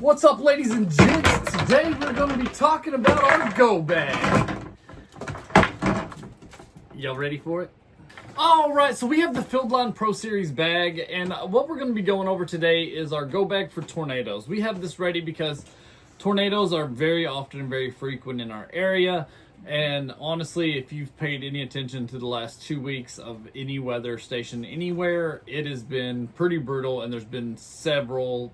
What's up, ladies and gents? Today we're going to be talking about our go bag. Y'all ready for it? Alright, so we have the Fieldline Pro Series bag, and what we're going to be going over today is our go bag for tornadoes. We have this ready because tornadoes are very often and very frequent in our area, and honestly, if you've paid any attention to the last 2 weeks of any weather station anywhere, it has been pretty brutal, and there's been several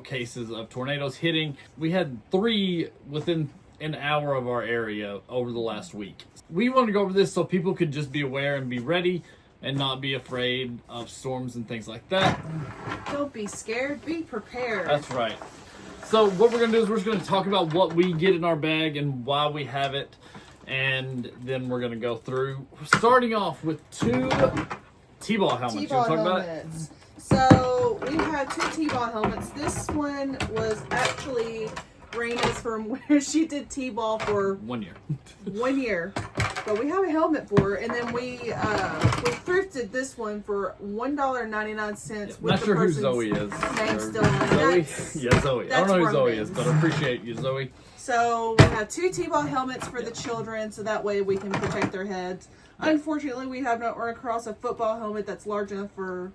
cases of tornadoes hitting. We had 3 within an hour of our area over the last week. We wanted to go over this so people could just be aware and be ready and not be afraid of storms and things like that. Don't be scared, be prepared. That's right. So what we're going to do is we're just going to talk about what we get in our bag and why we have it, and then we're going to go through, starting off with 2 T-ball helmets. T-ball you want to talk helmets. about it? So we have 2 T-ball helmets. This one was actually Raina's from where she did T-ball for 1 year. 1 year. But we have a helmet for her, and then we thrifted this one for $1.99 with Not the sure who person's Zoe is. name Or still on it. Zoe? Yeah, Zoe. I don't know who Zoe Romans. is, but I appreciate you, Zoe. So we have 2 T-ball helmets for the children, so that way we can protect their heads. Unfortunately, we have not run across a football helmet that's large enough for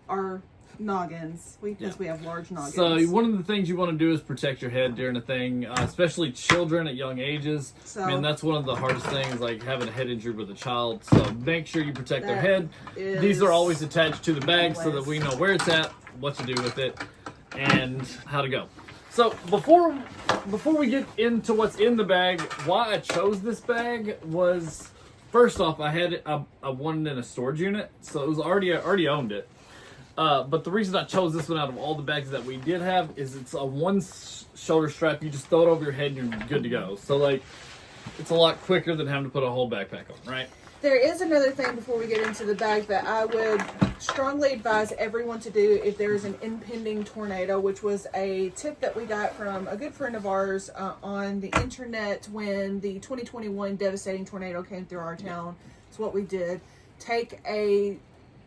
our noggins, because we have large noggins. So one of the things you want to do is protect your head during a thing, especially children at young ages. So, Man, that's one of the hardest things, like having a head injury with a child. So make sure you protect their head. These are always attached to the bag so that we know where it's at, what to do with it, and how to go. So before we get into what's in the bag, why I chose this bag was, first off, I had it, I wanted in a storage unit, so it was I already owned it. But the reason I chose this one out of all the bags that we did have is it's a 1 shoulder strap. You just throw it over your head and you're good to go. So, like, it's a lot quicker than having to put a whole backpack on, right? There is another thing before we get into the bag that I would strongly advise everyone to do if there is an impending tornado, which was a tip that we got from a good friend of ours on the internet when the 2021 devastating tornado came through our town. It's what we did. Take a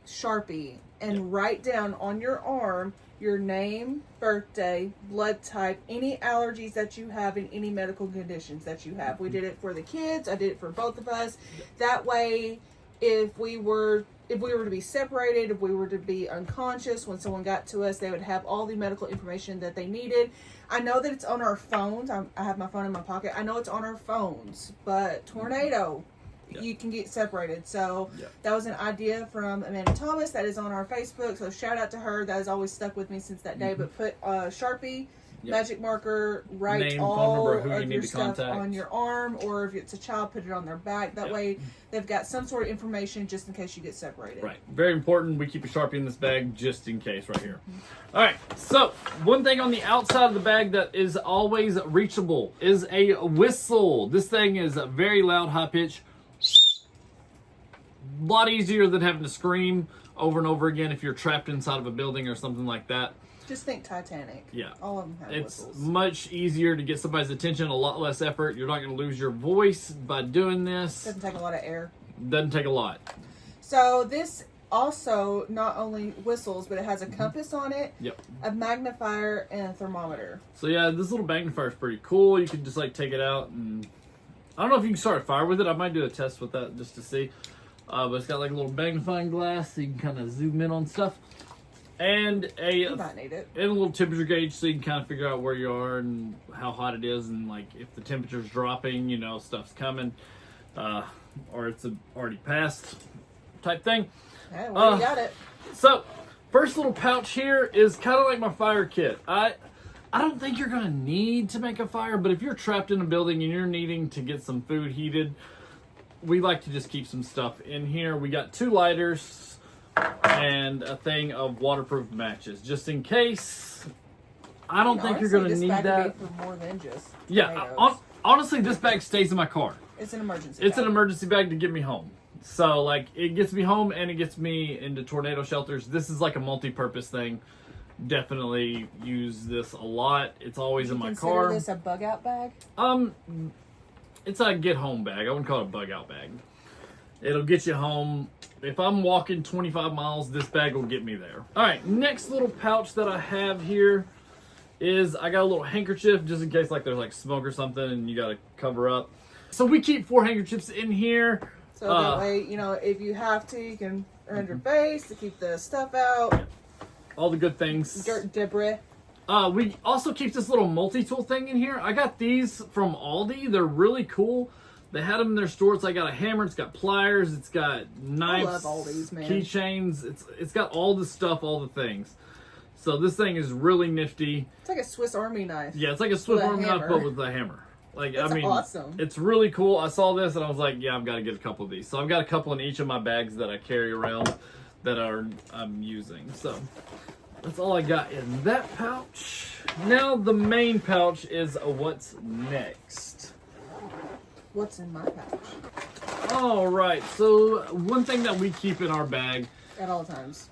Sharpie and write down on your arm your name, birthday, blood type, any allergies that you have, and any medical conditions that you have. We did it for the kids. I did it for both of us. That way, if we were to be separated, if we were to be unconscious, when someone got to us, they would have all the medical information that they needed. I know that it's on our phones. I have my phone in my pocket. I know it's on our phones, but tornado, you can get separated. So that was an idea from Amanda Thomas that is on our Facebook. So shout out to her. That has always stuck with me since that day. But put Sharpie, magic marker, write Name, all phone number, who of you need your to stuff contact on your arm, or if it's a child, put it on their back. That way they've got some sort of information just in case you get separated. Right. Very important. We keep a Sharpie in this bag just in case right here. All right. So one thing on the outside of the bag that is always reachable is a whistle. This thing is a very loud, high pitch. A lot easier than having to scream over and over again if you're trapped inside of a building or something like that. Just think Titanic. Yeah. All of them have It's whistles. much easier to get somebody's attention, a lot less effort. You're not going to lose your voice by doing this. Doesn't take a lot of air. Doesn't take a lot. So this also not only whistles, but it has a compass on it, a magnifier, and a thermometer. So yeah, this little magnifier is pretty cool. You can just like take it out, and I don't know if you can start a fire with it. I might do a test with that just to see. But it's got like a little magnifying glass so you can kind of zoom in on stuff. And You might need it. and a little temperature gauge so you can kind of figure out where you are and how hot it is, and like if the temperature's dropping, you know, stuff's coming, or it's already passed type thing. Yeah, well, you got it. So, first little pouch here is kind of like my fire kit. I don't think you're going to need to make a fire, but if you're trapped in a building and you're needing to get some food heated, we like to just keep some stuff in here. We got 2 lighters and a thing of waterproof matches, just in case. I don't think you're going to need that. For more than just Honestly, this bag stays in my car. It's an emergency It's bag. an emergency bag to get me home. So, like, it gets me home and it gets me into tornado shelters. This is like a multi-purpose thing. Definitely use this a lot. It's always in my car. Consider this a bug out bag? It's a get home bag. I wouldn't call it a bug out bag. It'll get you home. If I'm walking 25 miles, this bag will get me there. All right, next little pouch that I have here is I got a little handkerchief just in case like there's like smoke or something and you got to cover up. So we keep 4 handkerchiefs in here. So that way, you know, if you have to, you can around your face to keep the stuff out. All the good things. Dirt, debris. We also keep this little multi-tool thing in here. I got these from Aldi. They're really cool. They had them in their store. It's like got a hammer. It's got pliers. It's got knives. I love Aldi's, man. Keychains. It's got all the stuff, all the things. So this thing is really nifty. It's like a Swiss Army knife. Yeah, it's like a Swiss Army knife, but with a hammer. Like, That's I mean, awesome. It's really cool. I saw this and I was like, yeah, I've got to get a couple of these. So I've got a couple in each of my bags that I carry around that I'm using. So that's all I got in that pouch. Now the main pouch is what's next. What's in my pouch? All right. So one thing that we keep in our bag At all times.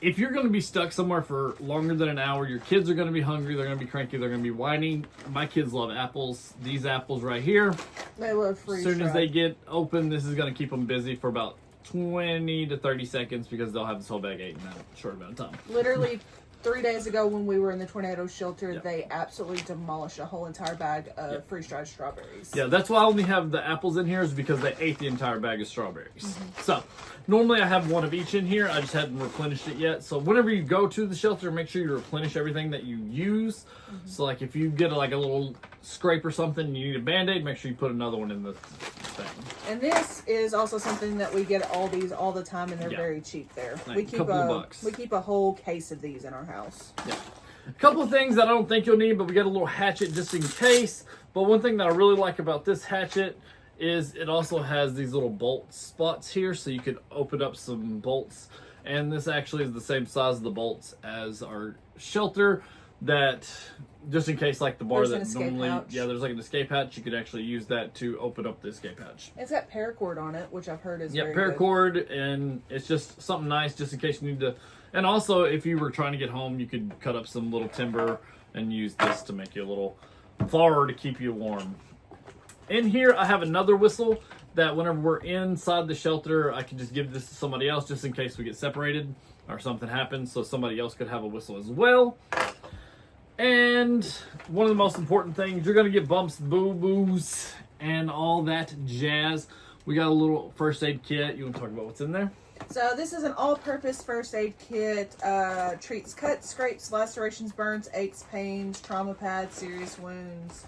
if you're going to be stuck somewhere for longer than an hour, your kids are going to be hungry, they're going to be cranky, they're going to be whining. My kids love apples. These apples right here, They love freeze as soon as dried. they get open, this is going to keep them busy for about 20 to 30 seconds because they'll have this whole bag ate in that short amount of time. Literally 3 days ago when we were in the tornado shelter, Yep. they absolutely demolished a whole entire bag of freeze-dried strawberries. Yeah, that's why I only have the apples in here is because they ate the entire bag of strawberries. So, normally I have one of each in here. I just hadn't replenished it yet. So, whenever you go to the shelter, make sure you replenish everything that you use. So, like if you get like a little scrape or something, and you need a Band-Aid, make sure you put another one in the thing. And this is also something that we get at Aldi's all the time, and they're Yeah. very cheap there. Like we a keep couple of bucks. We keep a whole case of these in our house. Yeah. A couple of things that I don't think you'll need, but we got a little hatchet just in case. But one thing that I really like about this hatchet is it also has these little bolt spots here, so you could open up some bolts. And this actually is the same size of the bolts as our shelter, that just in case like the bar There's an that escape normally, hatch. yeah, there's like an escape hatch. You could actually use that to open up the escape hatch. It's got paracord on it, which I've heard is Yeah, very good. paracord, and it's just something nice just in case you need to. And also, if you were trying to get home, you could cut up some little timber and use this to make you a little fire to keep you warm. In here, I have another whistle that whenever we're inside the shelter, I can just give this to somebody else just in case we get separated or something happens, so somebody else could have a whistle as well. And one of the most important things, you're going to get bumps, boo-boos, and all that jazz. We got a little first aid kit. You want to talk about what's in there? So this is an all-purpose first aid kit. Treats cuts, scrapes, lacerations, burns, aches, pains, trauma pads, serious wounds.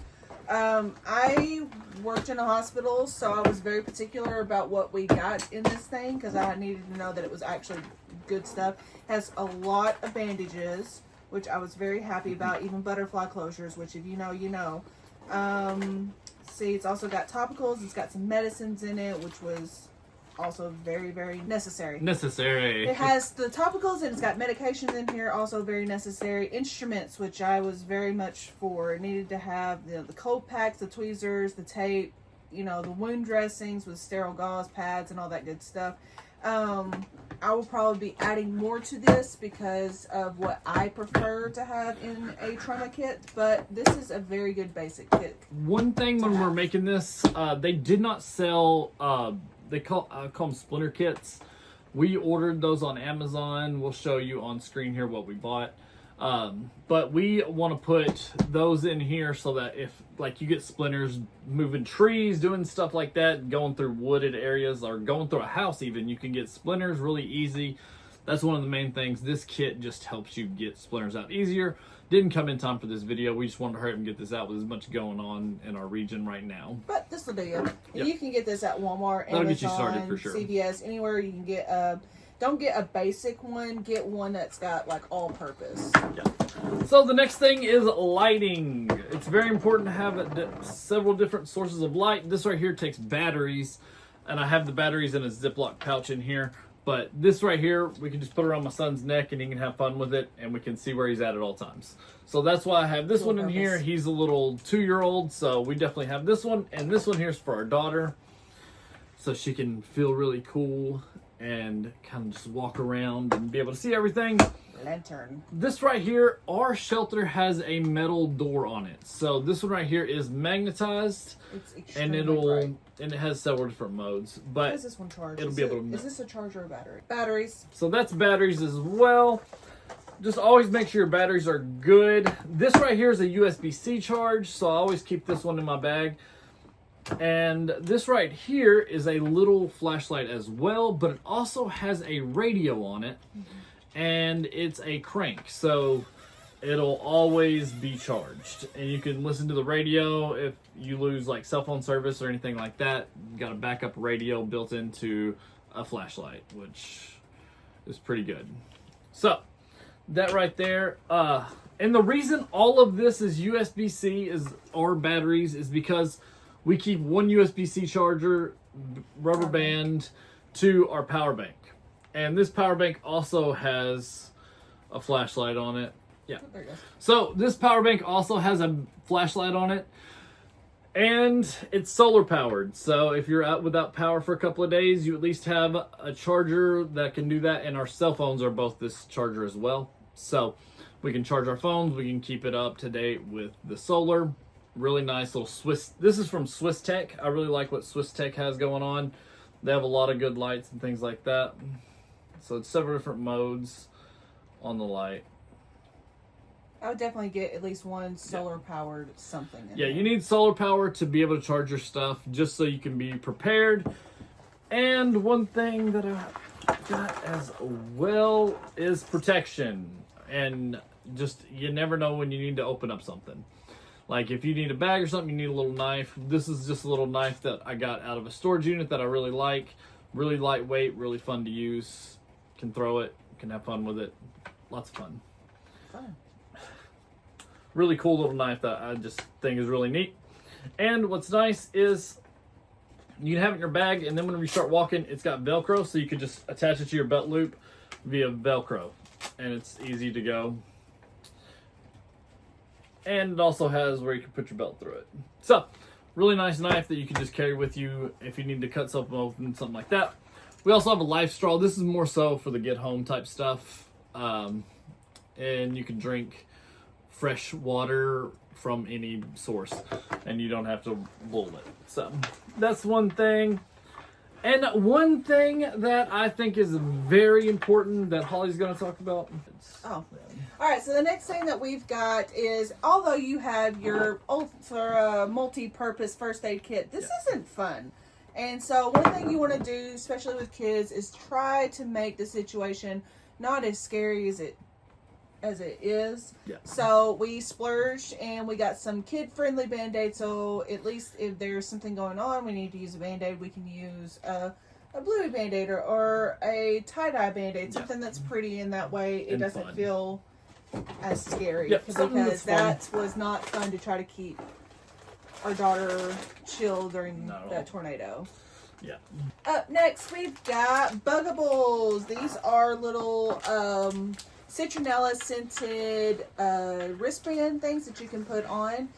I worked in a hospital, so I was very particular about what we got in this thing because I needed to know that it was actually good stuff. It has a lot of bandages, which I was very happy about, even butterfly closures, which if you know, you know. See, it's also got topicals. It's got some medicines in it, which was also very, very necessary. It has the topicals and it's got medications in here, also very necessary. Instruments, which I was very much for. It needed to have the cold packs, the tweezers, the tape, you know, the wound dressings with sterile gauze pads and all that good stuff. I will probably be adding more to this because of what I prefer to have in a trauma kit, but this is a very good basic kit. One thing when we're making this, they did not sell, they call them splinter kits. We ordered those on Amazon. We'll show you on screen here what we bought. But we want to put those in here so that if like you get splinters moving trees, doing stuff like that, going through wooded areas or going through a house even, you can get splinters really easy. That's one of the main things. This kit just helps you get splinters out easier. Didn't come in time for this video. We just wanted to hurry up and get this out with as much going on in our region right now. But this will do you. Yep. You can get this at Walmart, That'll Amazon, get you started for sure. CVS, anywhere you can get. Don't get a basic one. Get one that's got like all purpose. Yeah. So the next thing is lighting. It's very important to have several different sources of light. This right here takes batteries, and I have the batteries in a Ziploc pouch in here. But this right here, we can just put around my son's neck and he can have fun with it, and we can see where he's at all times. So that's why I have this one in here. He's a little 2-year-old, so we definitely have this one. And this one here is for our daughter, so she can feel really cool and kind of just walk around and be able to see everything. Lantern. This right here, our shelter has a metal door on it. So this one right here is magnetized, It's and extremely bright. it has several different modes. But How does this one charge? it'll Is be able to. Is this a charger or battery? Batteries. So that's batteries as well. just always make sure your batteries are good. This right here is a USB-C charge, so I always keep this one in my bag. And this right here is a little flashlight as well, but it also has a radio on it, and it's a crank, so it'll always be charged. And you can listen to the radio if you lose like cell phone service or anything like that. You got a backup radio built into a flashlight, which is pretty good. So that right there, and the reason all of this is USB-C or batteries is because we keep one USB-C charger, rubber band, to our power bank. And this power bank also has a flashlight on it. Yeah. There you go. So this power bank also has a flashlight on it. And it's solar powered. So if you're out without power for a couple of days, you at least have a charger that can do that. And our cell phones are both this charger as well. So we can charge our phones. We can keep it up to date with the solar. Really nice little Swiss. This is from Swiss Tech. I really like what Swiss Tech has going on. They have a lot of good lights and things like that. So it's several different modes on the light. I would definitely get at least one solar powered something. Yeah, you need solar power to be able to charge your stuff, just so you can be prepared. And one thing that I got as well is protection. And just, you never know when you need to open up something. Like if you need a bag or something, you need a little knife. This is just a little knife that I got out of a storage unit that I really like. Really lightweight, really fun to use. Can throw it, can have fun with it. Lots of fun. Fun. Really cool little knife that I just think is really neat. And what's nice is you can have it in your bag, and then when you start walking, it's got Velcro, so you could just attach it to your belt loop via Velcro. And it's easy to go. And it also has where you can put your belt through it. So, really nice knife that you can just carry with you if you need to cut something open, something like that. We also have a life straw. This is more so for the get home type stuff. And you can drink fresh water from any source, and you don't have to boil it. So, that's one thing. And one thing that I think is very important that Holly's going to talk about. All right, so the next thing that we've got is, although you have your multi-purpose first aid kit, this isn't fun. And so one thing you want to do, especially with kids, is try to make the situation not as scary as it is. Yeah. So we splurged and we got some kid-friendly Band-Aids. So at least if there's something going on, we need to use a Band-Aid, we can use a bluey Band-Aid or a tie-dye Band-Aid, something that's pretty in that way. It doesn't fun. feel as scary, that's because that was not fun to try to keep our daughter chill during that tornado. Yeah. Up next, we've got Bugables. These are little citronella scented wristband things that you can put on.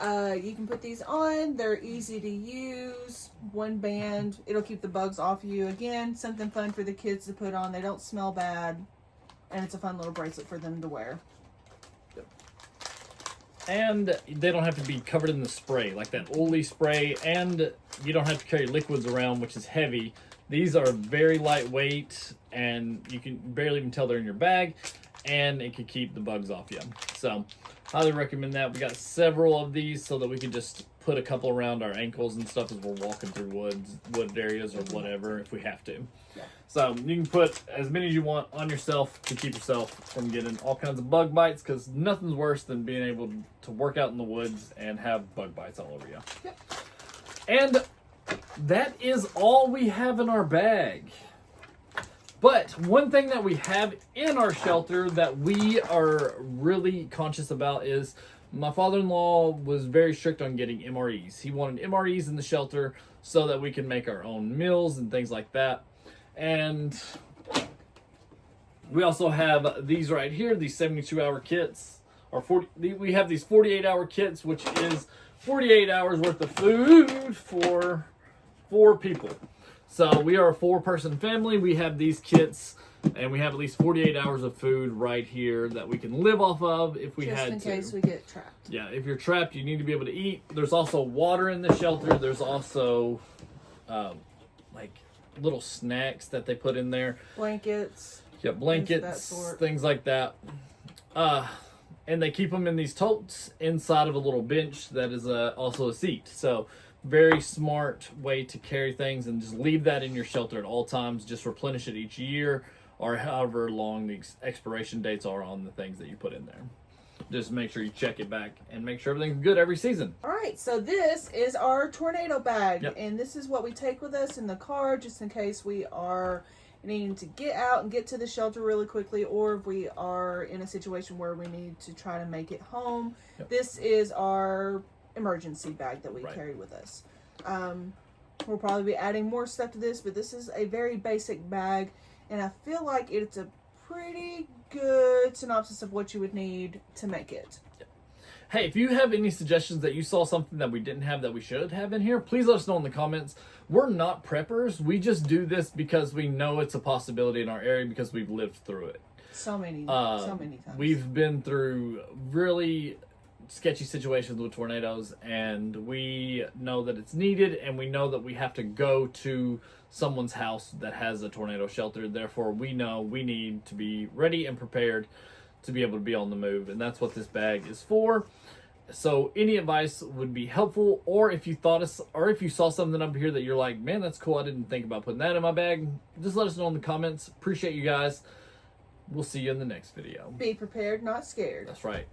You can put these on. They're easy to use. One band. It'll keep the bugs off you. Again, something fun for the kids to put on. They don't smell bad. And it's a fun little bracelet for them to wear. Yep. And they don't have to be covered in the spray, like that oily spray. And you don't have to carry liquids around, which is heavy. These are very lightweight, and you can barely even tell they're in your bag. And it can keep the bugs off you. So, highly recommend that. We got several of these so that we can just put a couple around our ankles and stuff as we're walking through wood areas or whatever if we have to. Yeah. So you can put as many as you want on yourself to keep yourself from getting all kinds of bug bites, because nothing's worse than being able to work out in the woods and have bug bites all over you. Yep. And that is all we have in our bag. But one thing that we have in our shelter that we are really conscious about is my father-in-law was very strict on getting MREs. He wanted MREs in the shelter so that we can make our own meals and things like that. And we also have these right here, these 72-hour kits. We have these 48-hour kits, which is 48 hours worth of food for 4 people. So we are a 4-person family. We have these kits, and we have at least 48 hours of food right here that we can live off of if we had to. Just in case we get trapped. Yeah, if you're trapped, you need to be able to eat. There's also water in the shelter. There's also like little snacks that they put in there. Blankets. Yeah, blankets, things like that. And they keep them in these totes inside of a little bench that is also a seat. So very smart way to carry things, and just leave that in your shelter at all times. Just replenish it each year or however long the expiration dates are on the things that you put in there. Just make sure you check it back and make sure everything's good every season. All right, so this is our tornado bag. Yep. And this is what we take with us in the car just in case we are needing to get out and get to the shelter really quickly, or if we are in a situation where we need to try to make it home. Yep. This is our emergency bag that we Right. carry with us. We'll probably be adding more stuff to this, but this is a very basic bag, and I feel like it's a pretty good synopsis of what you would need to make it. Hey, if you have any suggestions that you saw something that we didn't have that we should have in here, please let us know in the comments. We're not preppers. We just do this because we know it's a possibility in our area because we've lived through it. So many times. We've been through really sketchy situations with tornadoes, and we know that it's needed, and we know that we have to go to someone's house that has a tornado shelter. Therefore, we know we need to be ready and prepared to be able to be on the move, and that's what this bag is for. So any advice would be helpful, or if you saw something up here that you're like, man, that's cool, I didn't think about putting that in my bag, just let us know in the comments. Appreciate you guys. We'll see you in the next video. Be prepared, not scared. That's right.